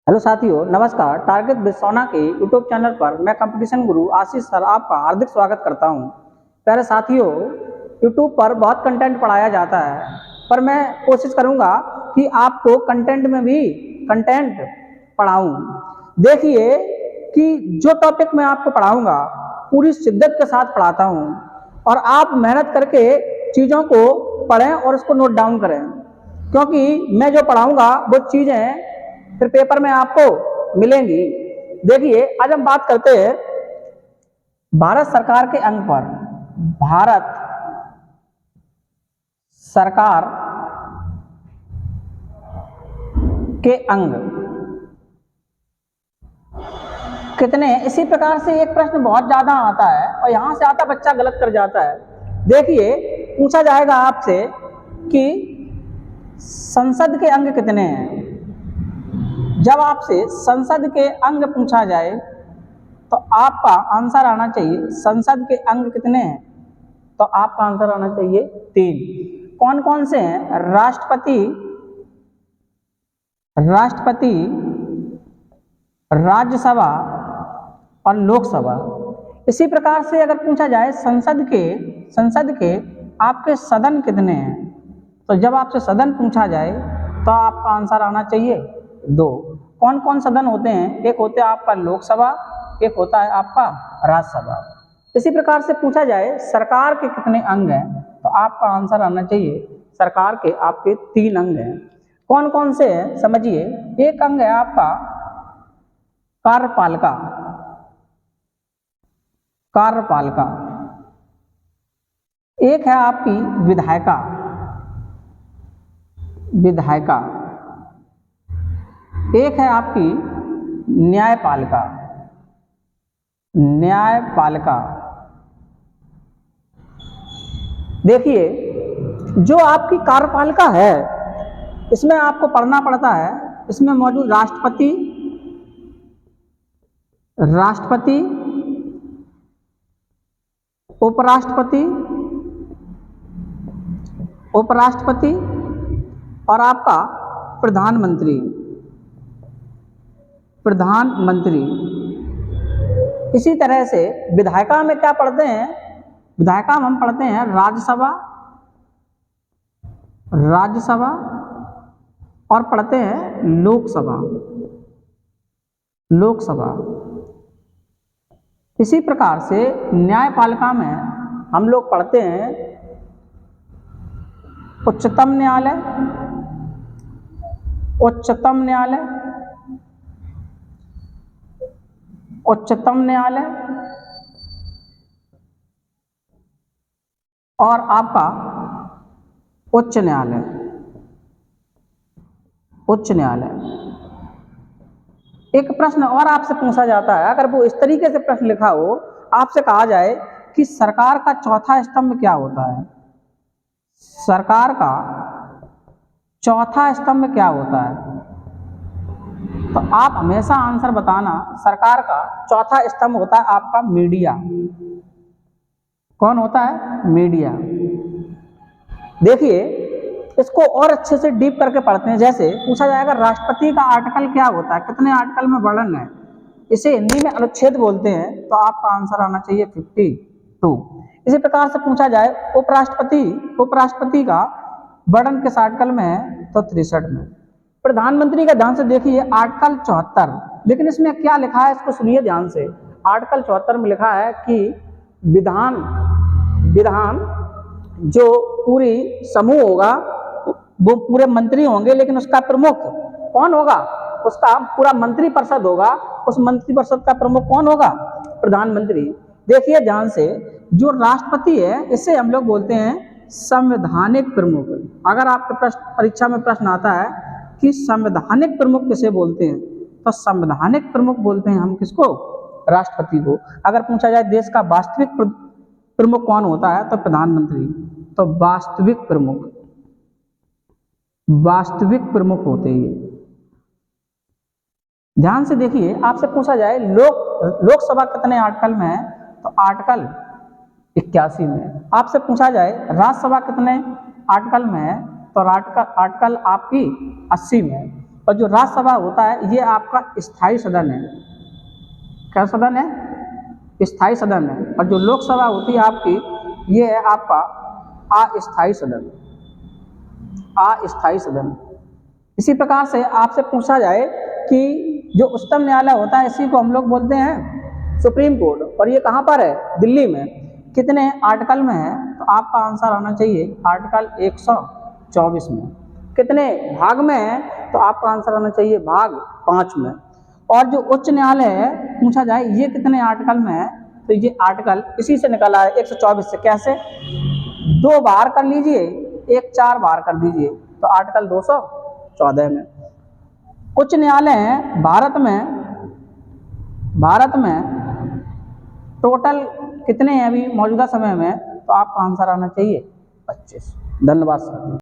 Hello साथियों, नमस्कार। Target with सोना के यूट्यूब चैनल पर मैं कंपटीशन गुरु आशीष सर आपका हार्दिक स्वागत करता हूं। प्यारे साथियों, यूट्यूब पर बहुत कंटेंट पढ़ाया जाता है, पर मैं कोशिश करूंगा कि आपको कंटेंट में भी कंटेंट पढ़ाऊं। देखिए कि जो टॉपिक मैं आपको पढ़ाऊंगा पूरी शिद्दत के साथ पढ़ाता हूं और आप मेहनत करके चीज़ों को पढ़ें और उसको नोट डाउन करें, क्योंकि मैं जो पढ़ाऊंगा वो चीज़ें फिर पेपर में आपको मिलेंगी। देखिए, आज हम बात करते हैं भारत सरकार के अंग पर। भारत सरकार के अंग कितने हैं? इसी प्रकार से एक प्रश्न बहुत ज्यादा आता है और यहां से आता बच्चा गलत कर जाता है। देखिए, पूछा जाएगा आपसे कि संसद के अंग कितने हैं। जब आपसे संसद के अंग पूछा जाए तो आपका आंसर आना चाहिए संसद के अंग कितने हैं, तो आपका आंसर आना चाहिए 3। कौन कौन से हैं? राष्ट्रपति, राज्यसभा और लोकसभा। इसी प्रकार से अगर पूछा जाए संसद के आपके सदन कितने हैं, तो जब आपसे सदन पूछा जाए तो आपका आंसर आना चाहिए 2। कौन कौन सदन होते हैं? एक होता है आपका लोकसभा, एक होता है आपका राज्यसभा। इसी प्रकार से पूछा जाए सरकार के कितने अंग हैं, तो आपका आंसर आना चाहिए सरकार के आपके 3 अंग हैं। कौन कौन से हैं समझिए। एक अंग है आपका कार्यपालिका, एक है आपकी विधायिका, एक है आपकी न्यायपालिका। देखिए, जो आपकी कार्यपालिका है इसमें आपको पढ़ना पड़ता है, इसमें मौजूद राष्ट्रपति, उपराष्ट्रपति और आपका प्रधानमंत्री। इसी तरह से विधायिका में क्या पढ़ते हैं? विधायिका में हम पढ़ते हैं राज्यसभा और पढ़ते हैं लोकसभा। इसी प्रकार से न्यायपालिका में हम लोग पढ़ते हैं उच्चतम न्यायालय और आपका उच्च न्यायालय। एक प्रश्न और आपसे पूछा जाता है, अगर वो इस तरीके से प्रश्न लिखा हो, आपसे कहा जाए कि सरकार का चौथा स्तंभ क्या होता है? सरकार का चौथा स्तंभ क्या होता है? तो आप हमेशा आंसर बताना, सरकार का चौथा स्तंभ होता है आपका मीडिया। कौन होता है? मीडिया। देखिए, इसको और अच्छे से डीप करके पढ़ते हैं। जैसे पूछा जाएगा राष्ट्रपति का आर्टिकल क्या होता है, कितने आर्टिकल में वर्णन है, इसे हिंदी में अनुच्छेद बोलते हैं, तो आपका आंसर आना चाहिए 52। इसी प्रकार से पूछा जाए उपराष्ट्रपति का वर्णन किस आर्टिकल में है, तो 63 में। प्रधानमंत्री का ध्यान से देखिए आर्टिकल 74, लेकिन इसमें क्या लिखा है इसको सुनिए ध्यान से। आर्टिकल 74 में लिखा है कि विधान जो पूरी समूह होगा वो पूरे मंत्री होंगे, लेकिन उसका प्रमुख कौन होगा? उसका पूरा मंत्रिपरिषद होगा। उस मंत्रिपरिषद का प्रमुख कौन होगा? प्रधानमंत्री। देखिए ध्यान से, जो राष्ट्रपति है इसे हम लोग बोलते हैं संवैधानिक प्रमुख। अगर आपके परीक्षा में प्रश्न आता है कि संवैधानिक प्रमुख किसे बोलते हैं, तो संवैधानिक प्रमुख बोलते हैं हम किसको? राष्ट्रपति को। अगर पूछा जाए देश का वास्तविक प्रमुख कौन होता है, तो प्रधानमंत्री। तो वास्तविक प्रमुख होते हैं। ध्यान से देखिए, आपसे पूछा जाए लोकसभा कितने आर्टिकल में है, तो आर्टिकल 81 में। आपसे पूछा जाए राज्यसभा कितने आर्टिकल में है, तो आर्टिकल आपकी 80 में। और जो राज्यसभा होता है ये आपका स्थायी सदन है। क्या सदन है? स्थायी सदन है। और जो लोकसभा होती है आपकी, ये है आपका अस्थायी सदन। अस्थायी सदन। इसी प्रकार से आपसे पूछा जाए कि जो उच्चतम न्यायालय होता है इसी को हम लोग बोलते हैं सुप्रीम कोर्ट, और ये कहाँ पर है? दिल्ली में। कितने आर्टिकल में है? तो आपका आंसर आना चाहिए आर्टिकल 124 में। कितने भाग में है? तो आपका आंसर आना चाहिए भाग 5 में। और जो उच्च न्यायालय है पूछा जाए ये कितने आर्टिकल में है? तो ये आर्टिकल इसी से निकला है 124 से। कैसे? 2 बार कर लीजिए, 1 4 बार कर दीजिए, तो आर्टिकल 214 में। उच्च न्यायालय है भारत में टोटल कितने हैं अभी मौजूदा समय में? तो आपका आंसर आना चाहिए 25। धन्यवाद सर।